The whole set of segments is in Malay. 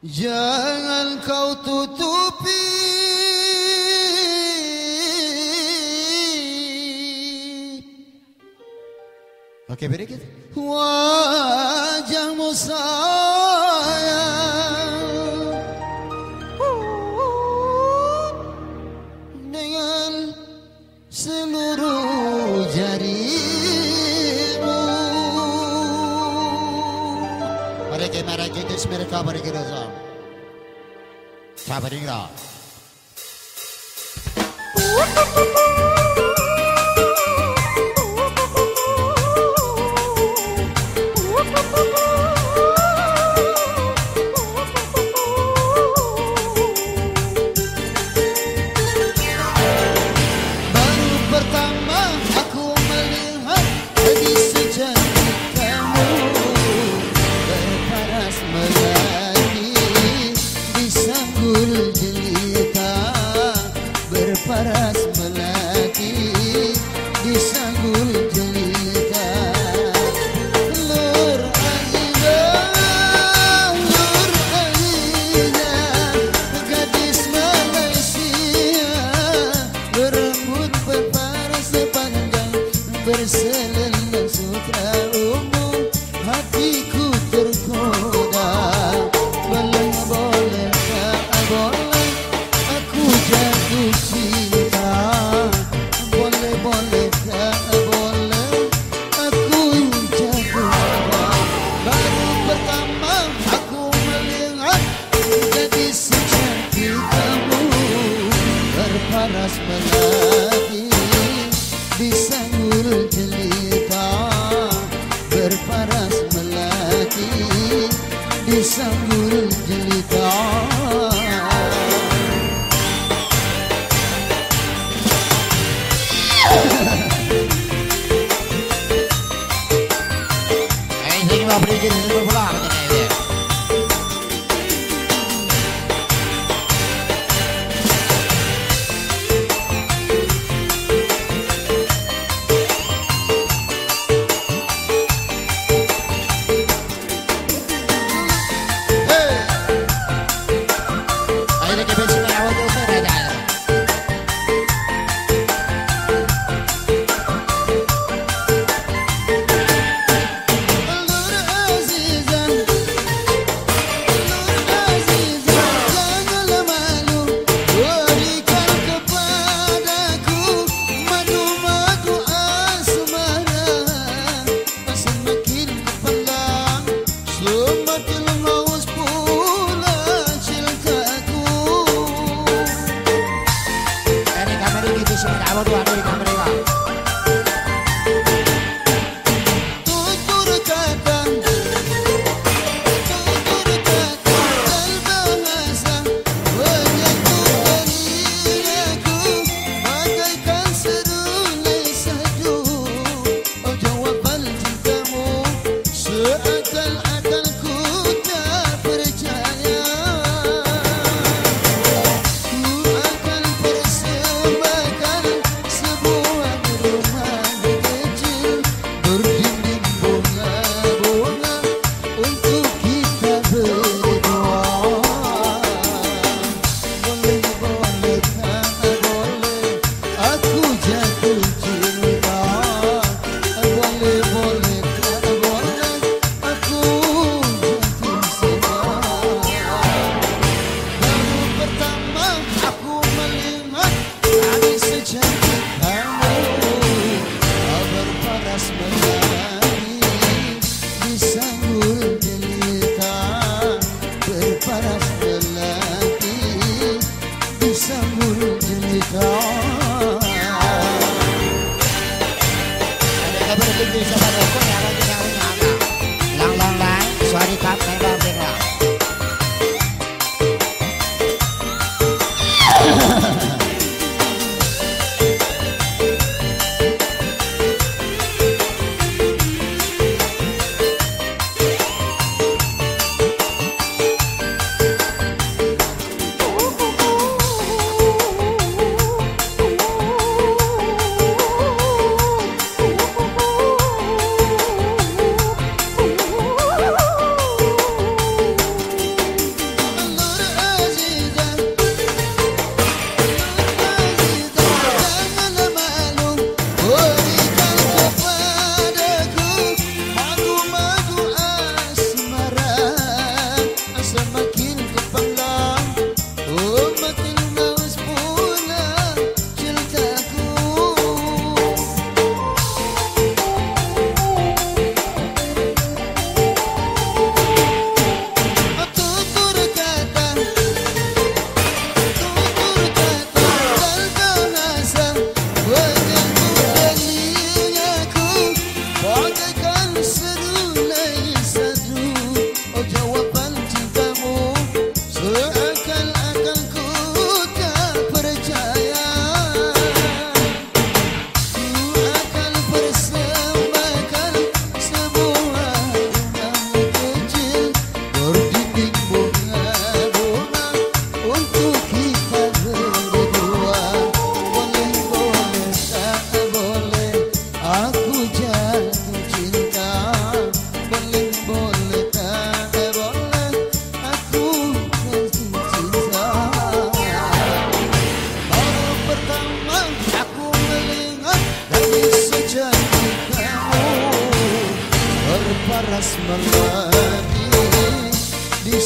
Jangan kau tutupi Oke, beri kita. wajahmu sayang dengan seluruh jarimu. Mereka mereka itu mereka mereka dosa. Sabar ingrat. Berparas melati di sanggul jelita. Lur Aida, gadis Malaysia, berambut berparas sepanjang, berselendang sutra ungu, hatiku tergoda. Boleh tak boleh aku jatuh cinta, boleh tak boleh aku jatuh cinta. Baru pertama aku melihat gadis secantik kamu, berparas melati di sanggul jelita, berparas melati di sanggul jelita. Ini mau beri jenis berpulang ini. Ayo kita bersih merawat dosa saja.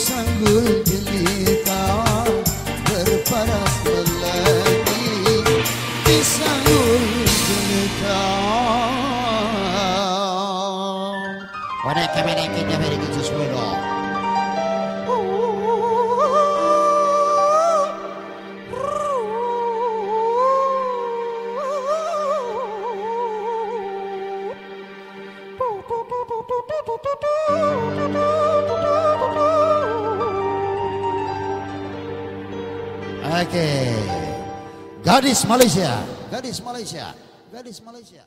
Disanggul jelita berparas lelaki, disanggul jelita. Ora kamera kita beri kita semua. Oke, gadis Malaysia, gadis Malaysia, gadis Malaysia.